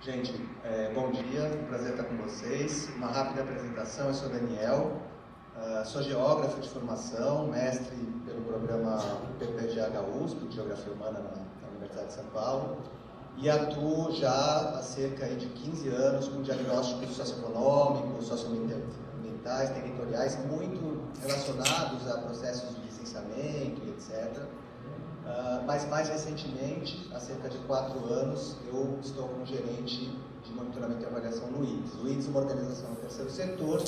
Gente, bom dia, um prazer estar com vocês. Uma rápida apresentação, eu sou Daniel, sou geógrafo de formação, mestre pelo programa PPGH USP, de Geografia Humana na Universidade de São Paulo, e atuo já há cerca de 15 anos com diagnósticos socioeconômicos, socioambientais, territoriais, muito relacionados a processos de licenciamento e etc. Mas mais recentemente, há cerca de 4 anos, eu estou como gerente de monitoramento e avaliação no IDS. O IDS é uma organização do terceiro setor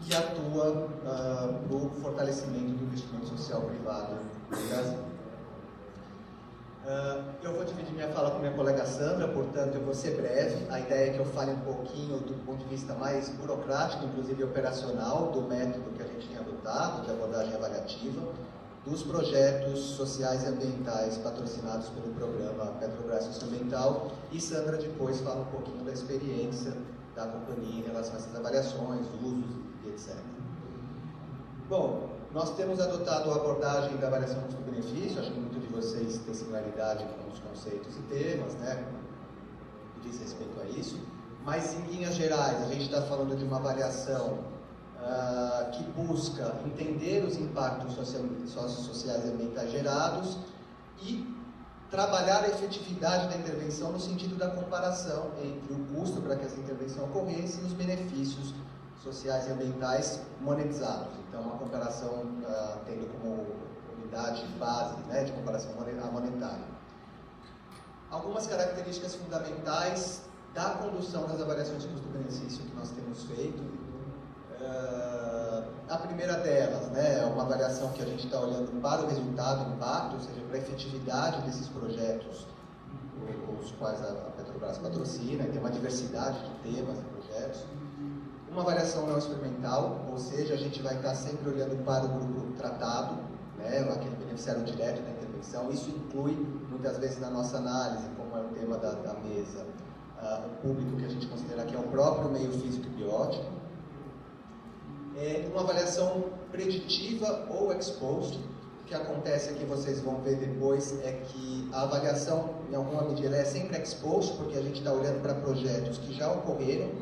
que atua para o fortalecimento do investimento social privado no Brasil. Eu vou dividir minha fala com minha colega Sandra, portanto eu vou ser breve. A ideia é que eu fale um pouquinho do ponto de vista mais burocrático, inclusive operacional, do método que a gente tem adotado, de abordagem avaliativa, dos projetos sociais e ambientais patrocinados pelo programa Petrobras Socioambiental, e Sandra depois fala um pouquinho da experiência da companhia em relação a essas avaliações, usos e etc. Bom, nós temos adotado a abordagem da avaliação custo-benefício, acho que muito de vocês tem similaridade com os conceitos e temas, né, que diz respeito a isso, mas em linhas gerais, a gente está falando de uma avaliação que busca entender os impactos sociais e ambientais gerados e trabalhar a efetividade da intervenção no sentido da comparação entre o custo para que essa intervenção ocorresse e os benefícios sociais e ambientais monetizados. Então, a comparação tendo como unidade base, né, de comparação monetária. Algumas características fundamentais da condução das avaliações de custo-benefício que nós temos feito. A primeira delas, né, é uma avaliação que a gente está olhando para o resultado, o impacto, ou seja, para a efetividade desses projetos, os quais a Petrobras patrocina, e tem uma diversidade de temas e projetos. Uma avaliação não experimental, ou seja, a gente vai estar sempre olhando para o grupo tratado, né, aquele beneficiário direto da intervenção. Isso inclui, muitas vezes, na nossa análise, como é o tema da mesa, o público que a gente considera que é o próprio meio físico e biótico. Uma avaliação preditiva ou ex post. O que acontece aqui, vocês vão ver depois, é que a avaliação, em alguma medida, é sempre ex post, porque a gente está olhando para projetos que já ocorreram,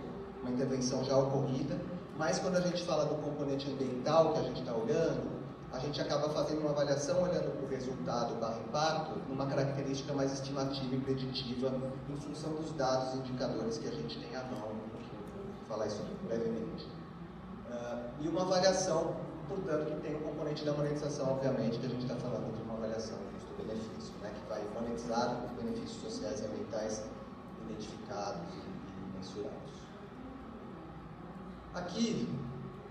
uma intervenção já ocorrida, mas quando a gente fala do componente ambiental que a gente está olhando, a gente acaba fazendo uma avaliação olhando para o resultado /impacto, numa característica mais estimativa e preditiva, em função dos dados e indicadores que a gente tem à mão. Vou falar isso brevemente. E uma avaliação, portanto, que tem o componente da monetização, obviamente, que a gente está falando de uma avaliação de custo-benefício, né, que vai monetizar os benefícios sociais e ambientais identificados e mensurados. Aqui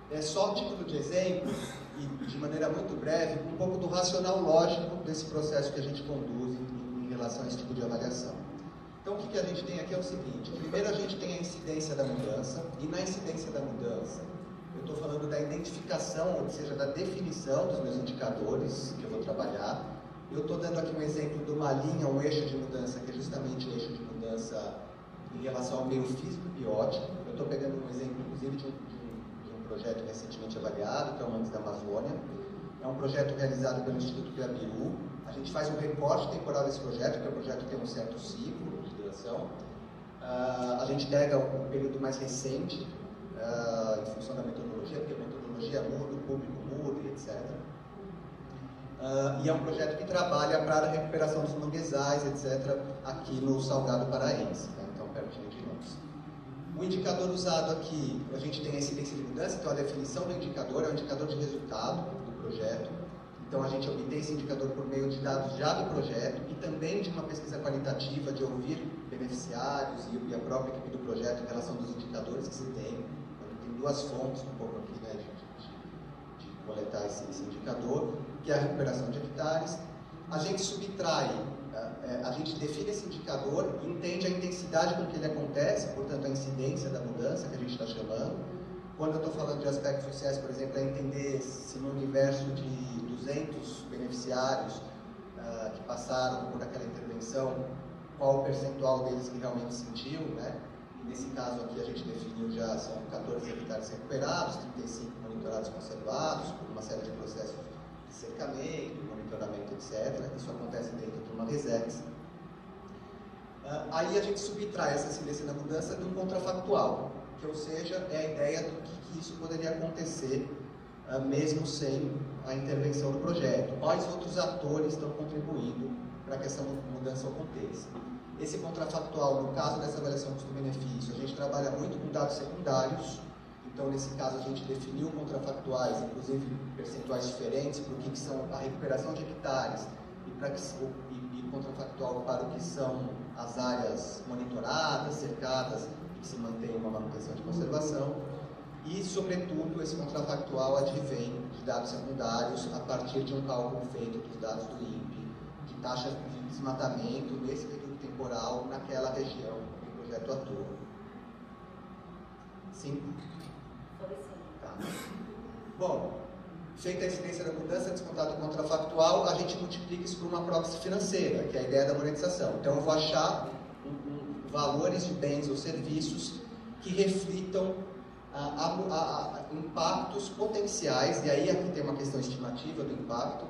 é só título de exemplo, e de maneira muito breve, um pouco do racional lógico desse processo que a gente conduz em relação a esse tipo de avaliação. Então, o que a gente tem aqui é o seguinte: primeiro a gente tem a incidência da mudança, e na incidência da mudança, eu estou falando da identificação, ou seja, da definição dos meus indicadores que eu vou trabalhar. Eu estou dando aqui um exemplo de uma linha, um eixo de mudança, que é justamente o eixo de mudança em relação ao meio físico e biótico. Eu estou pegando um exemplo, inclusive, de um projeto recentemente avaliado, que é o Mangues da Amazônia. É um projeto realizado pelo Instituto Piabiru. A gente faz um recorte temporal desse projeto, porque o projeto tem um certo ciclo de duração. A gente pega um período mais recente, em função da metodologia, porque a metodologia muda, o público muda, etc. E é um projeto que trabalha para a recuperação dos manguezais, etc., aqui no Salgado Paraense, né? Então pertinho de nós. O indicador usado aqui, a gente tem a incidência de mudança, então a definição do indicador é o indicador de resultado do projeto. Então a gente obtém esse indicador por meio de dados já do projeto e também de uma pesquisa qualitativa, de ouvir beneficiários e a própria equipe do projeto em relação dos indicadores que se tem. Tem duas fontes um pouco aqui, né, de coletar esse indicador, que é a recuperação de hectares. A gente subtrai, a gente define esse indicador, entende a intensidade com que ele acontece, portanto a incidência da mudança que a gente está chamando. Quando eu estou falando de aspectos sociais, por exemplo, é entender se no universo de 200 beneficiários que passaram por aquela intervenção, qual o percentual deles que realmente sentiu, né? Nesse caso aqui a gente definiu já, são 14 hectares recuperados, 35 monitorados conservados, por uma série de processos de cercamento, monitoramento, etc. Isso acontece dentro de uma RESEX. Aí a gente subtrai essa incidência da mudança de um contrafactual, que ou seja, é a ideia do que isso poderia acontecer mesmo sem a intervenção do projeto. Quais outros atores estão contribuindo para que essa mudança aconteça? Esse contrafactual, no caso dessa avaliação custo-benefício, a gente trabalha muito com dados secundários. Então, nesse caso, a gente definiu contrafactuais, inclusive percentuais diferentes, para o que são a recuperação de hectares e contrafactual para o que são as áreas monitoradas, cercadas e que se mantém uma manutenção de conservação. E, sobretudo, esse contrafactual advém de dados secundários a partir de um cálculo feito dos dados do INPE, de taxa de desmatamento nesse período temporal naquela região que o projeto atua. Sim? Tá. Bom, feita a incidência da mudança, descontado o contrafactual, a gente multiplica isso por uma proxy financeira, que é a ideia da monetização. Então, eu vou achar valores de bens ou serviços que reflitam impactos potenciais, e aí aqui tem uma questão estimativa do impacto,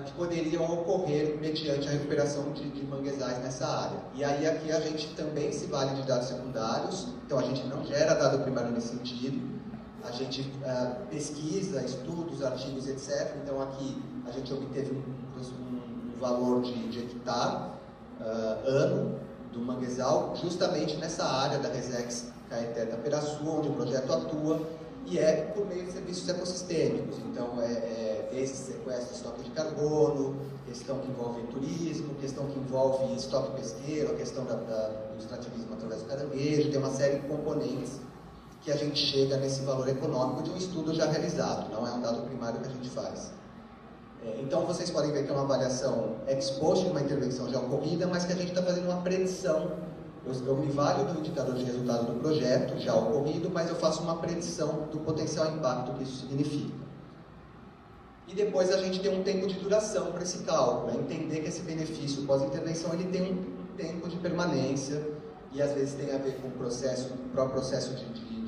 que poderiam ocorrer mediante a recuperação de manguezais nessa área. E aí aqui a gente também se vale de dados secundários, então a gente não gera dado primário nesse sentido, a gente pesquisa, estudos, artigos, etc. Então aqui a gente obteve um valor de hectare ano do manguezal, justamente nessa área da Resex Caeté Taperaçu, onde o projeto atua, e é por meio de serviços ecossistêmicos. Então, desde sequestro de estoque de carbono, questão que envolve turismo, questão que envolve estoque pesqueiro, a questão do extrativismo através do caranguejo, tem uma série de componentes que a gente chega nesse valor econômico de um estudo já realizado, não é um dado primário que a gente faz. Então, vocês podem ver que é uma avaliação ex post de uma intervenção já ocorrida, mas que a gente está fazendo uma predição. Eu me valho do indicador de resultado do projeto já ocorrido, mas eu faço uma predição do potencial impacto que isso significa. E depois a gente tem um tempo de duração para esse cálculo, entender que esse benefício pós-intervenção ele tem um tempo de permanência e às vezes tem a ver com o próprio processo de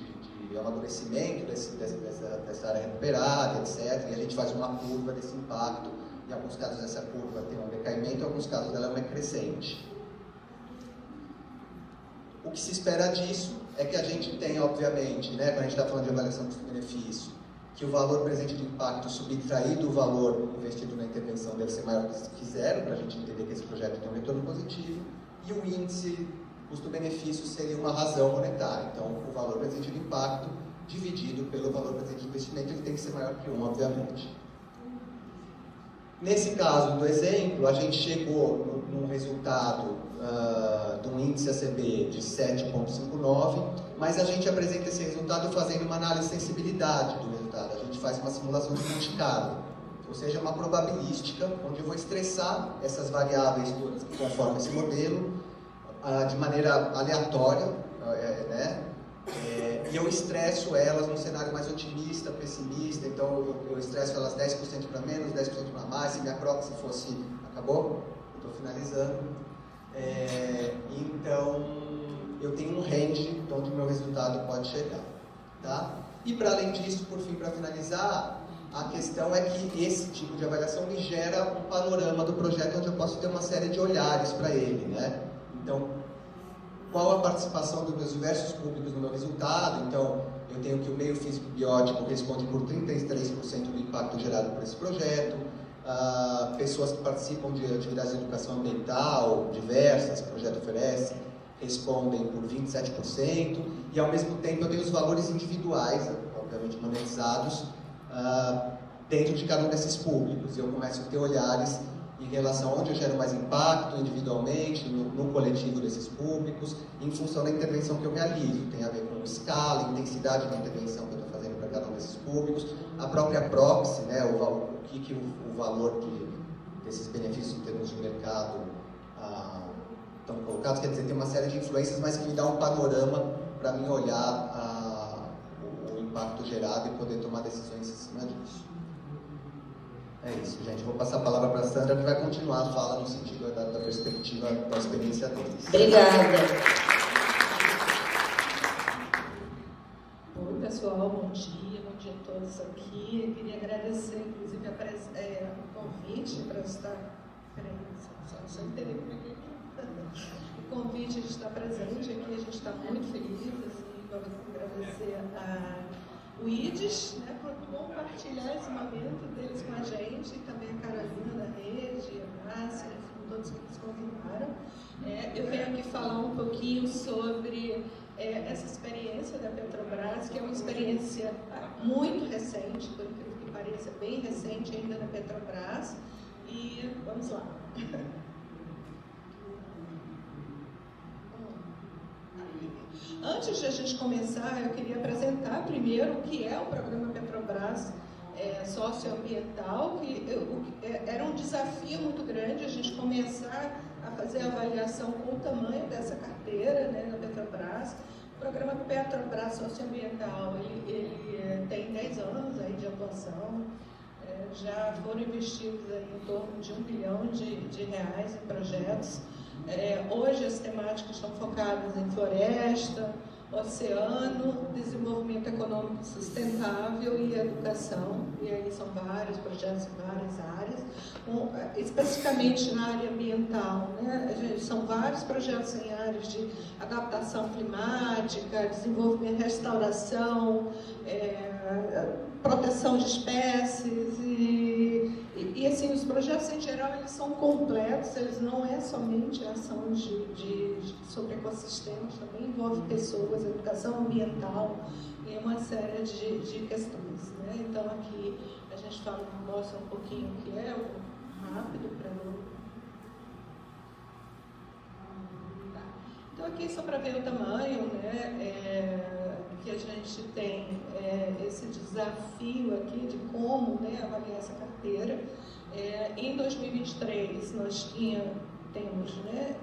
amadurecimento dessa área recuperada, etc. E a gente faz uma curva desse impacto. Em alguns casos essa curva tem um decaimento, em alguns casos ela é uma crescente. O que se espera disso é que a gente tenha, obviamente, quando a gente está falando de avaliação de custo-benefício, que o valor presente de impacto subtraído do valor investido na intervenção deve ser maior que zero, para a gente entender que esse projeto tem um retorno positivo, e o índice custo-benefício seria uma razão monetária. Então, o valor presente de impacto dividido pelo valor presente de investimento, ele tem que ser maior que 1, obviamente. Nesse caso do exemplo, a gente chegou num resultado de um índice ACB de 7,59, mas a gente apresenta esse resultado fazendo uma análise de sensibilidade do resultado. A gente faz uma simulação de Monte Carlo, ou seja, uma probabilística, onde eu vou estressar essas variáveis todas que conformam esse modelo de maneira aleatória, e eu estresso elas num cenário mais otimista, pessimista. Então eu estresso elas 10% para menos, 10% para mais. Se minha proxy fosse... Acabou? Estou finalizando. Então eu tenho um range onde o meu resultado pode chegar, tá? E para além disso, por fim, para finalizar, a questão é que esse tipo de avaliação me gera um panorama do projeto onde eu posso ter uma série de olhares para ele, né? Então, qual a participação dos meus diversos públicos no meu resultado? Então, eu tenho que o meio físico-biótico responde por 33% do impacto gerado por esse projeto, pessoas que participam de atividades de educação ambiental diversas que o projeto oferece respondem por 27%, e ao mesmo tempo eu tenho os valores individuais, obviamente monetizados, dentro de cada um desses públicos. Eu começo a ter olhares em relação a onde eu gero mais impacto individualmente, no coletivo desses públicos, em função da intervenção que eu realizo. Tem a ver com escala, intensidade da intervenção que eu estou fazendo para cada um desses públicos, a própria proxy, o valor desses benefícios em termos de mercado estão colocados. Quer dizer, tem uma série de influências, mas que me dá um panorama para mim olhar o impacto gerado e poder tomar decisões em cima disso. É isso, gente. Vou passar a palavra para a Sandra, que vai continuar a fala no sentido da perspectiva da experiência deles. Obrigada. Oi, pessoal. Bom dia a todos aqui. Eu queria agradecer, inclusive, o convite para estar... Peraí, só entender como é que convite de estar presente aqui, a gente está muito feliz, assim, vamos agradecer o IDES, né, por compartilhar esse momento deles com a gente, e também a Carolina da Rede, a Márcia, todos que nos convidaram. Eu venho aqui falar um pouquinho sobre essa experiência da Petrobras, que é uma experiência muito recente, por incrível que pareça, bem recente ainda na Petrobras, e vamos lá. Antes de a gente começar, eu queria apresentar primeiro o que é o programa Petrobras socioambiental, que era um desafio muito grande a gente começar a fazer a avaliação com o tamanho dessa carteira, né, na Petrobras. O programa Petrobras socioambiental ele tem 10 anos aí de atuação, já foram investidos aí em torno de R$1 bilhão em projetos. Hoje as temáticas estão focadas em floresta, oceano, desenvolvimento econômico sustentável e educação, e aí são vários projetos em várias áreas, especificamente na área ambiental, né? São vários projetos em áreas de adaptação climática, desenvolvimento, restauração, proteção de espécies e assim, os projetos em geral eles são completos, eles não é somente a ação sobre ecossistemas, também envolve pessoas, educação ambiental e uma série de questões, né? Então aqui a gente mostra um pouquinho o que é, rápido para Então aqui só para ver o tamanho, né, que a gente tem esse desafio aqui de como, né, avaliar essa carteira. Em 2023 nós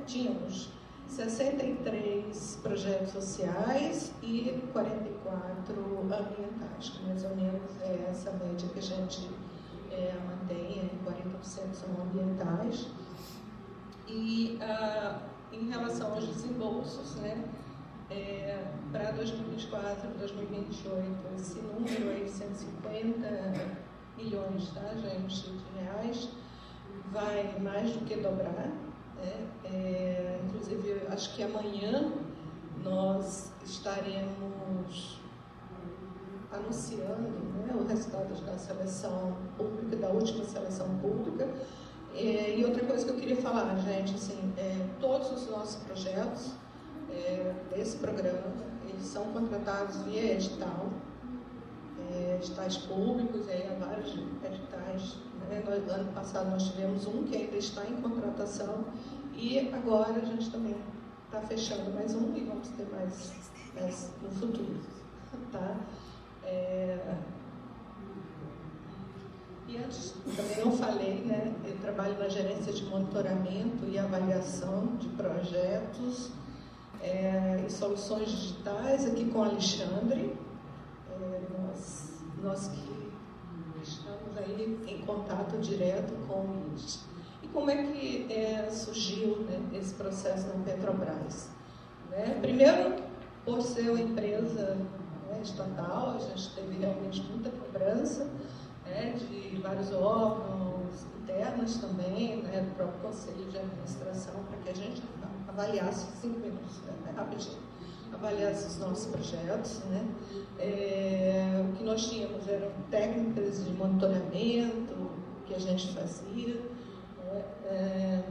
tínhamos 63 projetos sociais e 44 ambientais, que mais ou menos é essa média que a gente mantém, 40% são ambientais. E em relação aos desembolsos, né, para 2024 e 2028, esse número aí, 150 milhões, tá, gente, de reais, vai mais do que dobrar, né? Inclusive, acho que amanhã nós estaremos anunciando, né, o resultado da seleção pública, da última seleção pública. E outra coisa que eu queria falar, gente, assim, todos os nossos projetos desse programa, eles são contratados via edital, editais públicos, há vários editais, né? Ano passado nós tivemos um que ainda está em contratação e agora a gente também está fechando mais um e vamos ter mais no futuro, tá? E antes, também não falei, né? Eu trabalho na gerência de monitoramento e avaliação de projetos e soluções digitais aqui com o Alexandre. Nós que estamos aí em contato direto com o IDES. E como é que surgiu, né, esse processo na Petrobras? Né? Primeiro, por ser uma empresa, né, estatal, a gente teve realmente muita cobrança, né, de vários órgãos internos também, né, do próprio Conselho de Administração, para que a gente avaliasse 5 minutos, né, rapidinho, avaliasse os nossos projetos, né. O que nós tínhamos eram técnicas de monitoramento que a gente fazia, né,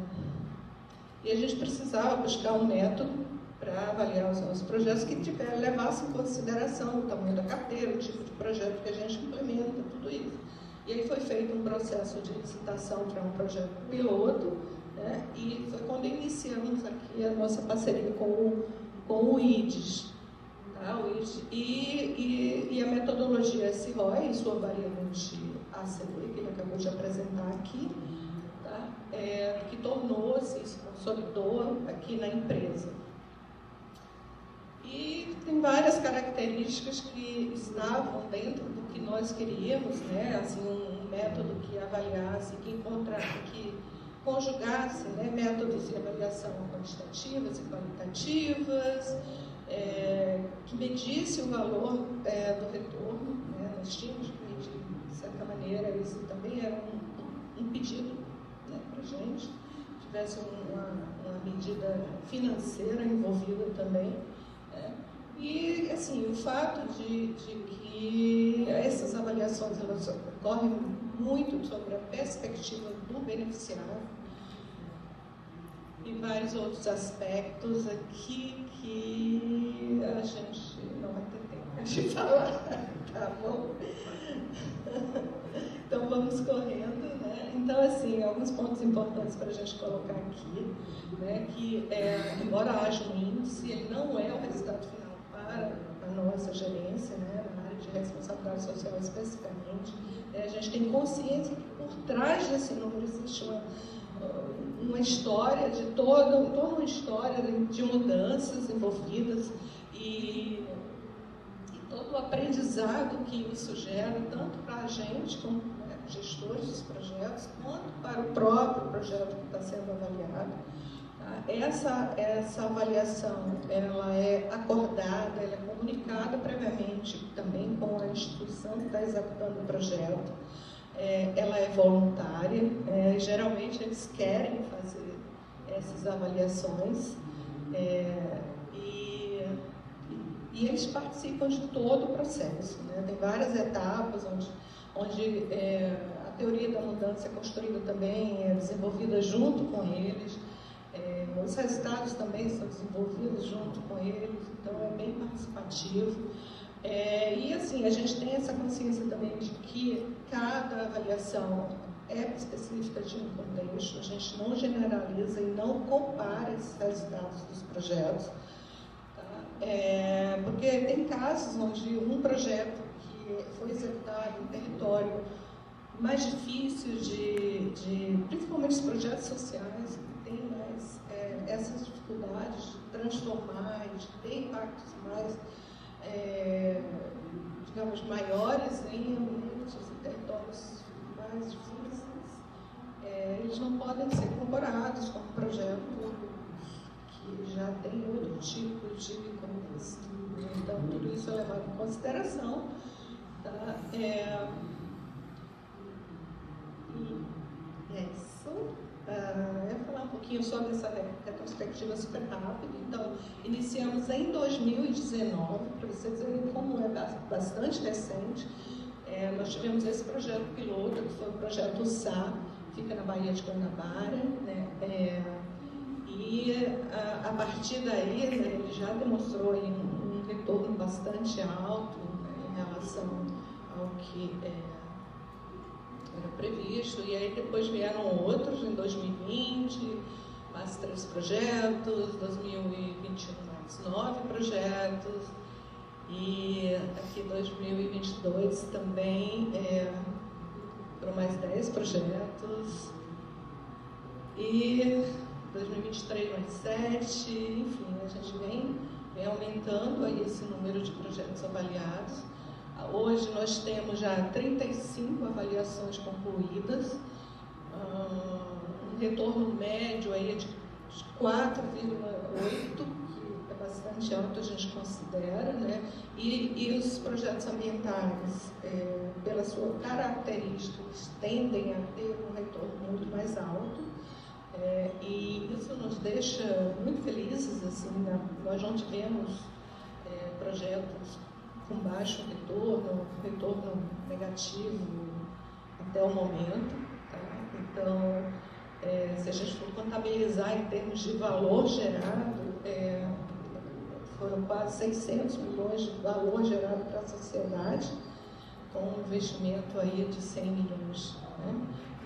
e a gente precisava buscar um método para avaliar os nossos projetos que levasse em consideração o tamanho da carteira, o tipo de projeto que a gente implementa, tudo isso. E aí foi feito um processo de licitação para um projeto piloto, né, e foi quando iniciamos aqui a nossa parceria com o IDES. Tá? O IDES e a metodologia SROI, em sua variante ACD, que ele acabou de apresentar aqui, tá? Que tornou-se, se consolidou aqui na empresa. E tem várias características que estavam dentro do que nós queríamos, né? Assim, um método que avaliasse, que conjugasse, né, métodos de avaliação quantitativas e qualitativas, que medisse o valor do retorno, né? Nós tínhamos que medir, de certa maneira, isso também era um pedido, né, para a gente, tivesse uma medida financeira envolvida também. E, assim, o fato de que essas avaliações elas ocorrem muito sobre a perspectiva do beneficiário e vários outros aspectos aqui que a gente não vai ter tempo de falar, tá bom? Então, vamos correndo, né? Então, assim, alguns pontos importantes para a gente colocar aqui, né? Que, embora haja um índice, ele não é o resultado final para a nossa gerência, né? Na área de responsabilidade social especificamente. A gente tem consciência que por trás desse número existe uma história de toda uma história de mudanças envolvidas e todo o aprendizado que isso gera, tanto para a gente, como gestores dos projetos, quanto para o próprio projeto que está sendo avaliado. Essa avaliação, ela é acordada, ela é comunicada previamente também com a instituição que está executando o projeto. Ela é voluntária, geralmente eles querem fazer essas avaliações e eles participam de todo o processo, né? Tem várias etapas onde a teoria da mudança é construída também, é desenvolvida junto com eles, os resultados também são desenvolvidos junto com eles, então é bem participativo. E assim, a gente tem essa consciência também de que cada avaliação é específica de um contexto, a gente não generaliza e não compara esses resultados dos projetos, tá? Porque tem casos onde um projeto que foi executado em território mais difícil principalmente os projetos sociais, que tem mais essas dificuldades de transformar e de ter impactos mais digamos, maiores em ambientes e territórios mais difíceis, eles não podem ser comparados com um projeto que já tem outro tipo de contexto. Então, tudo isso é levado em consideração. Tá? E é isso. Eu vou falar um pouquinho sobre essa retrospectiva super rápida. Então, iniciamos em 2019, para vocês verem como é bastante recente. Nós tivemos esse projeto piloto, que foi o projeto USA, fica na Baía de Guanabara, né? E a partir daí, né, ele já demonstrou aí um retorno bastante alto, né, em relação ao que era previsto, e aí depois vieram outros em 2020, mais 3 projetos, 2021 mais 9 projetos, e aqui 2022 também foram mais 10 projetos, e 2023 mais 7, enfim, a gente vem aumentando aí esse número de projetos avaliados. Hoje nós temos já 35 avaliações concluídas, um retorno médio aí de 4,8, que é bastante alto, a gente considera, né? E os projetos ambientais, pela sua característica, tendem a ter um retorno muito mais alto. E isso nos deixa muito felizes, assim, né? Nós não tivemos projetos com baixo retorno negativo até o momento, tá? Então, se a gente for contabilizar em termos de valor gerado, foram quase 600 milhões de valor gerado para a sociedade, com um investimento aí de 100 milhões, né?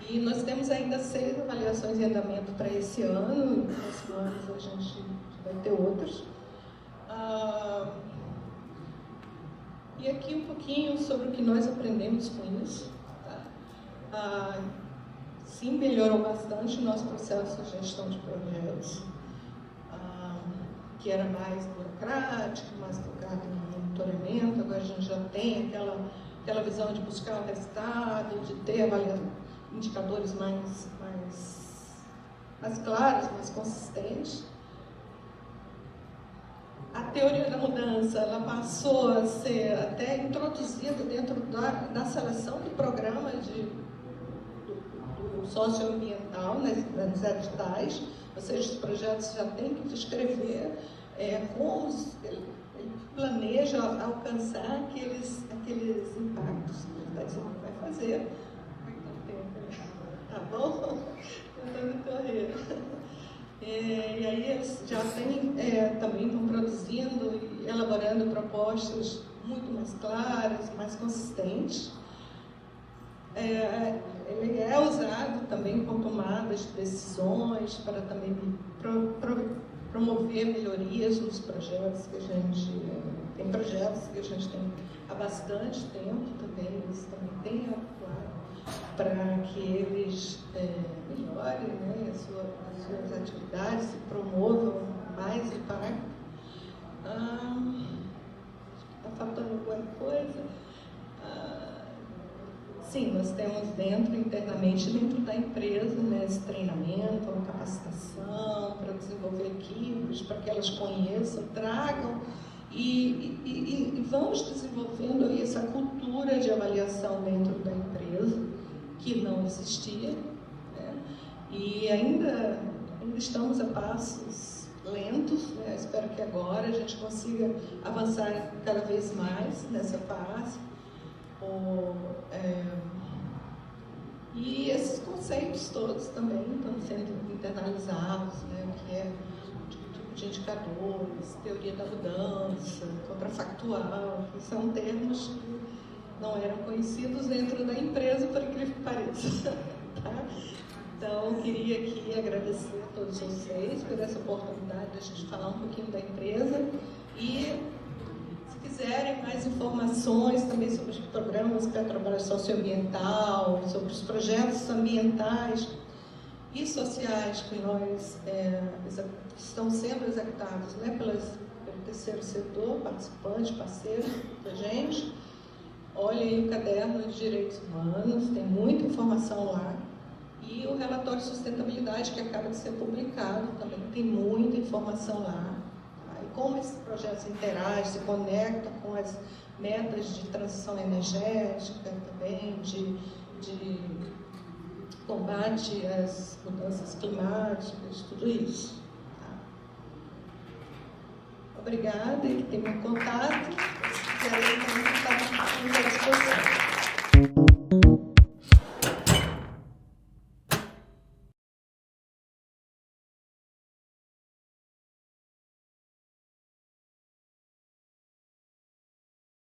E nós temos ainda 6 avaliações em andamento para esse ano, e nos próximos anos a gente vai ter outras. E aqui um pouquinho sobre o que nós aprendemos com isso. Tá? Sim, melhorou bastante o nosso processo de gestão de projetos, que era mais burocrático, mais focado no monitoramento. Agora a gente já tem aquela visão de buscar o resultado, de ter indicadores mais claros, mais consistentes. A teoria da mudança, ela passou a ser até introduzida dentro da seleção do programa do socioambiental, nas editais, ou seja, os projetos já têm que descrever como ele planeja alcançar aqueles impactos. Na verdade, você não vai fazer. Tá bom? Tentando correr. E aí eles já também estão produzindo e elaborando propostas muito mais claras, mais consistentes. Ele é usado também com tomadas de decisões para também promover melhorias nos projetos que a gente tem. Projetos que a gente tem há bastante tempo também, eles também têm atuado para que eles melhorem, né, as suas atividades e promovam mais impacto. Está faltando alguma coisa? Sim, nós temos internamente dentro da empresa, né, esse treinamento, uma capacitação para desenvolver equipes, para que elas conheçam, tragam e vamos desenvolvendo aí essa cultura de avaliação dentro da empresa, que não existia, né? E ainda estamos a passos lentos, né? Espero que agora a gente consiga avançar cada vez mais nessa fase. E esses conceitos todos também estão sendo internalizados, né? O que é tipo de indicadores, teoria da mudança, contrafactual, que são termos que não eram conhecidos dentro da empresa, por incrível que pareça. Tá? Então, queria aqui agradecer a todos vocês por essa oportunidade de a gente falar um pouquinho da empresa e, se quiserem mais informações também sobre os programas Petrobras Socioambiental, sobre os projetos ambientais e sociais que estão sendo executados, né, pelo terceiro setor, participante, parceiro da gente, olhem aí o caderno de direitos humanos, tem muita informação lá. E o relatório de sustentabilidade, que acaba de ser publicado, também tem muita informação lá. Tá? E como esses projetos interagem, se conectam com as metas de transição energética, também de combate às mudanças climáticas, tudo isso. Tá? Obrigada, e tem meu contato. Se quiserem,